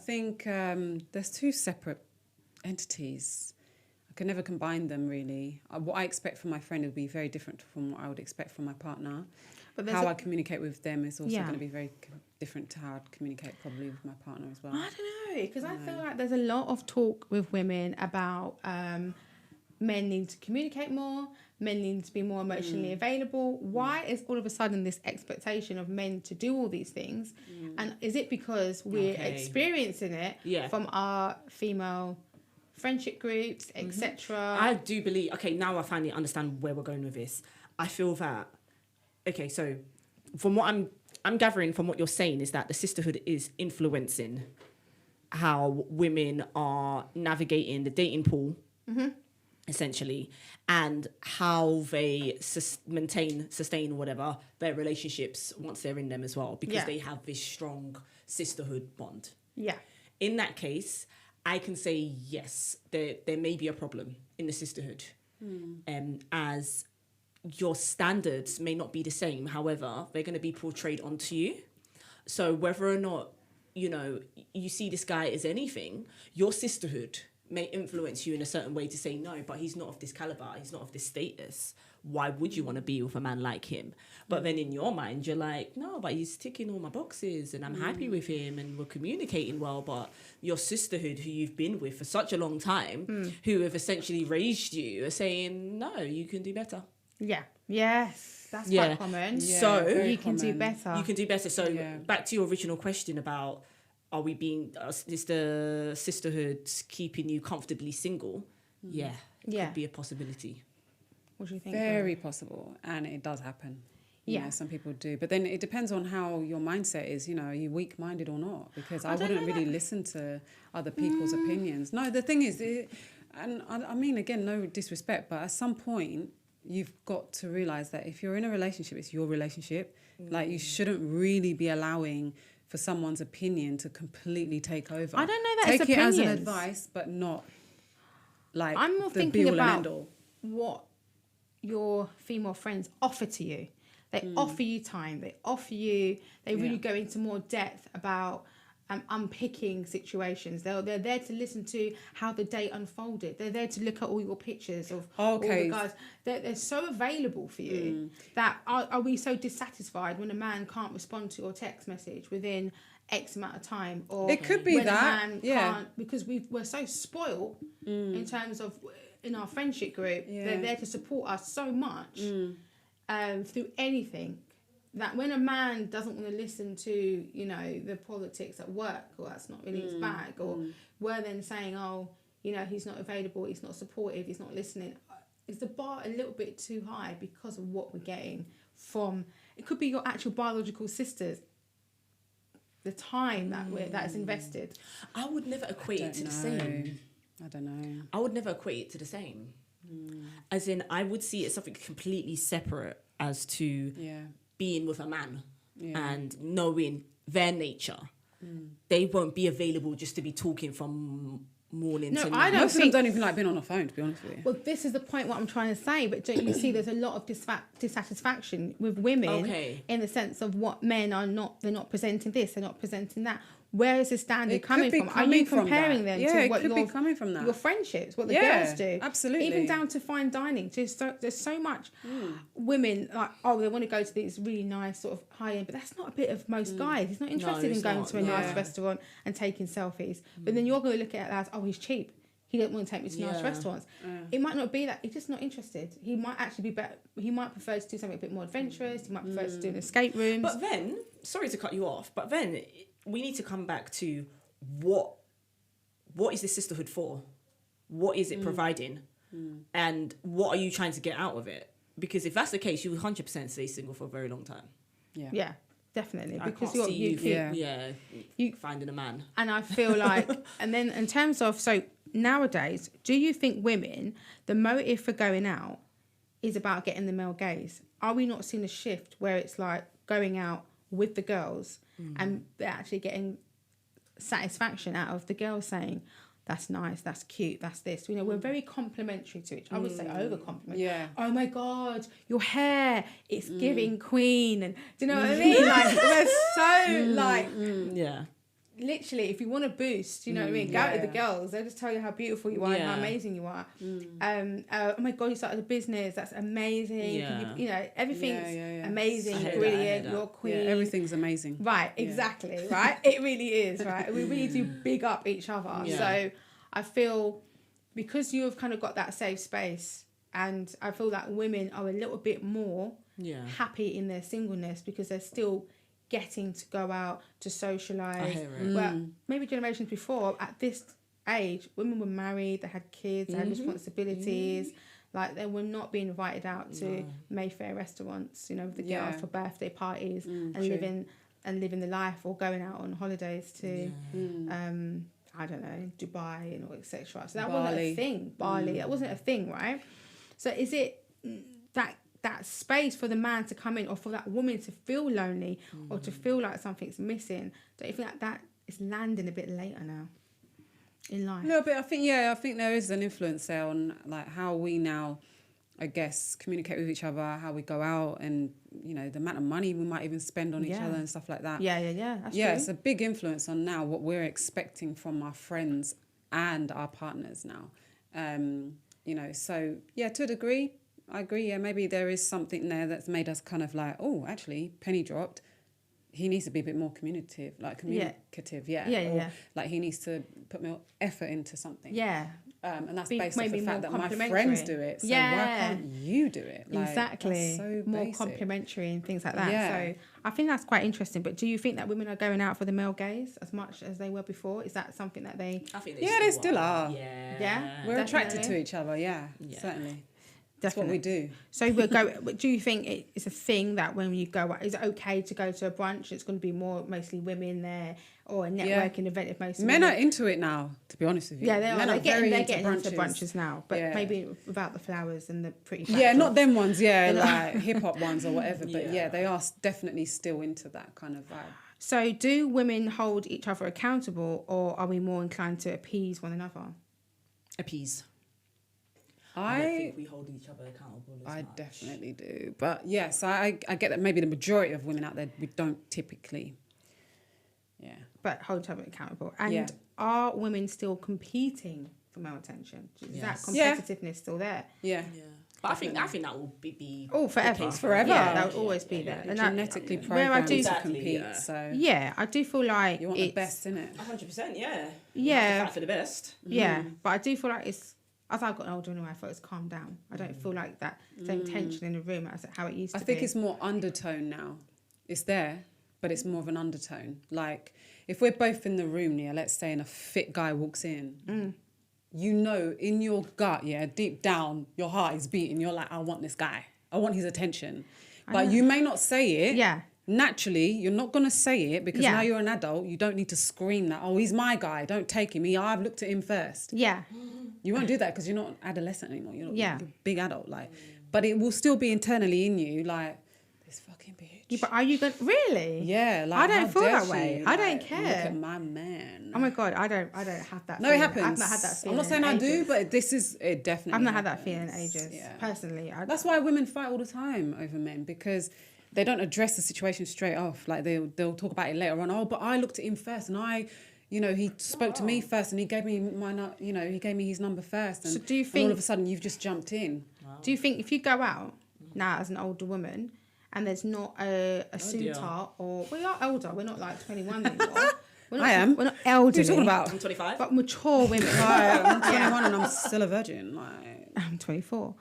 think there's two separate entities. I can never combine them, really. What I expect from my friend would be very different from what I would expect from my partner. But how I communicate with them is also going to be very different to how I'd communicate probably with my partner as well. I don't know, because I feel like there's a lot of talk with women about men need to communicate more, men need to be more emotionally available. Why is all of a sudden this expectation of men to do all these things? And is it because we're experiencing it from our female friendship groups, etc.? I do believe, now I finally understand where we're going with this. I feel that, so from what I'm gathering from what you're saying is that the sisterhood is influencing how women are navigating the dating pool, essentially, and how they sustain whatever their relationships once they're in them as well, because they have this strong sisterhood bond. Yeah. In that case, I can say yes, there may be a problem in the sisterhood, as your standards may not be the same. However, they're going to be portrayed onto you. So whether or not, you see this guy as anything, your sisterhood may influence you in a certain way to say, no, but he's not of this caliber, he's not of this status. Why would you want to be with a man like him? But then in your mind, you're like, no, but he's ticking all my boxes and I'm happy with him and we're communicating well. But your sisterhood, who you've been with for such a long time, who have essentially raised you, are saying, no, you can do better. Yeah. Yes. That's quite common. Yeah, so you can do better. You can do better. So back to your original question about, is the sisterhood keeping you comfortably single? Yeah. Could be a possibility. What do you think? Very possible. And it does happen. You know, some people do. But then it depends on how your mindset is. Are you weak-minded or not? Because I wouldn't really listen to other people's opinions. No, the thing is, and I mean, again, no disrespect, but at some point, you've got to realise that if you're in a relationship, it's your relationship. Like, you shouldn't really be allowing for someone's opinion to completely take over. I don't know that take it's it opinions. as an advice, but not like I'm more the thinking be-all about and end-all. what your female friends offer to you. They offer you time. They offer you. They really go into more depth about unpicking situations. They're there to listen to how the day unfolded. They're there to look at all your pictures of all the guys. They're so available for you that are we so dissatisfied when a man can't respond to your text message within X amount of time? Or it could be when that. a man can't, because we're so spoiled in terms of in our friendship group. They're there to support us so much through anything. That when a man doesn't want to listen to, the politics at work, or that's not really his bag, or we're then saying, he's not available, he's not supportive, he's not listening, is the bar a little bit too high because of what we're getting from, it could be your actual biological sisters, the time that is invested. I would never equate it to the same. I don't know. I would never equate it to the same. As in, I would see it something completely separate as to being with a man and knowing their nature. They won't be available just to be talking from morning to night. Most of them don't even like being on the phone, to be honest with you. Well, this is the point what I'm trying to say, but don't you see there's a lot of dissatisfaction with women in the sense of what men are not, they're not presenting this, they're not presenting that. Where is the standard coming from? Are you comparing them to what your friendships, what the girls do? Absolutely. Even down to fine dining. There's so much women like, they want to go to these really nice sort of high end, but that's not a bit of most guys. He's not interested in going to a nice restaurant and taking selfies. But then you're going to look at it as, he's cheap. He don't want to take me to nice restaurants. It might not be that. He's just not interested. He might actually be better. He might prefer to do something a bit more adventurous. He might prefer to do an escape rooms. But then, sorry to cut you off, but then we need to come back to what is the sisterhood for? What is it providing? And what are you trying to get out of it? Because if that's the case, you 100% stay single for a very long time. Yeah, definitely. I Because can't see you finding a man. And I feel like, and then in terms of, so nowadays, do you think women, the motive for going out is about getting the male gaze? Are we not seeing a shift where it's like going out with the girls and they're actually getting satisfaction out of the girls saying, that's nice, that's cute, that's this. We're very complimentary to each other. I would say over compliment. Yeah. Oh my God, your hair, it's giving queen. And do you know what I mean? Like, we're so literally, if you want to boost, you know what I mean, go out with the girls. They'll just tell you how beautiful you are and how amazing you are. Oh my God, you started a business. That's amazing. Yeah. You know, everything's amazing, I brilliant. that. You're queen. Yeah, everything's amazing. Right, exactly. Right, it really is. Right, we really do big up each other. Yeah. So I feel because you've kind of got that safe space, and I feel that women are a little bit more happy in their singleness because they're still getting to go out to socialise. Well, maybe generations before, at this age, women were married, they had kids, they had responsibilities. Like, they were not being invited out to Mayfair restaurants, you know, with the girls for birthday parties and living the life, or going out on holidays to I don't know, Dubai and all, etc. So that wasn't a thing. Bali, that wasn't a thing, right? So is it that space for the man to come in, or for that woman to feel lonely, or to feel like something's missing? Don't you think that is landing a bit later now in life? A little bit. I think there is an influence there on like how we now, I guess, communicate with each other, how we go out, and you know, the amount of money we might even spend on each other and stuff like that. Yeah. That's true. It's a big influence on now what we're expecting from our friends and our partners now. You know, so yeah, to a degree, I agree. Yeah, maybe there is something there that's made us kind of like, oh, actually, penny dropped. He needs to be a bit more communicative. Or like he needs to put more effort into something. Yeah. And that's based off the fact that my friends do it. So why can't you do it? Like, exactly. So more complimentary and things like that. Yeah. So I think that's quite interesting. But do you think that women are going out for the male gaze as much as they were before? Is that something that they... I think they still are. Yeah? We're attracted to each other, certainly. That's what we do. So do you think it's a thing that when you go out, is it okay to go to a brunch? It's going to be mostly women there, or a networking event if most men are into it now, to be honest with you. Yeah, they are. They're getting brunches. into brunches now, but maybe without the flowers and the pretty backdrops. Yeah, not them ones, like hip-hop ones or whatever, but they are definitely still into that kind of vibe. So do women hold each other accountable, or are we more inclined to appease one another? Appease. I don't think we hold each other accountable as much. Definitely do. But yes, I get that maybe the majority of women out there, we don't typically. Yeah. But hold each other accountable. And are women still competing for male attention? Is that competitiveness still there? Yeah. But I think that will be forever. Forever. Yeah, that will always be there. And genetically programmed to compete. So yeah, I do feel like you want the best, innit? 100%, yeah. Yeah. Fight for the best. Yeah, but I do feel like it's, as I got older anyway, I thought it's calmed down. I don't feel like that same tension in the room as how it used to be. I think it's more undertone now. It's there, but it's more of an undertone. Like, if we're both in the room, let's say, and a fit guy walks in, you know, in your gut, deep down, your heart is beating. You're like, I want this guy. I want his attention. But you may not say it. Yeah. Naturally, you're not going to say it because now you're an adult. You don't need to scream that, oh, he's my guy. Don't take him. I've looked at him first. Yeah. You won't do that because you're not adolescent anymore. You're a big adult. Like, but it will still be internally in you, like, this fucking bitch. Yeah, but are you going to... Really? Yeah. Like, I don't feel that way. I don't care. Look at my man. Oh my God, I don't have that No, feeling. it happens. I've not had that feeling. I'm not saying I do, but it definitely I've not had happens. that feeling in ages, personally. That's why women fight all the time over men, because they don't address the situation straight off. Like, they'll talk about it later on. Oh, but I looked at him first, and he spoke to me first, and he gave me he gave me his number first. And, so do you think, and all of a sudden you've just jumped in? Do you think if you go out now as an older woman and there's not a suitor, or we are older, we're not like 21 anymore. I am. We're not elderly. What are you talking about? I'm 25. But mature women. I'm 21 and I'm still a virgin. I'm 24.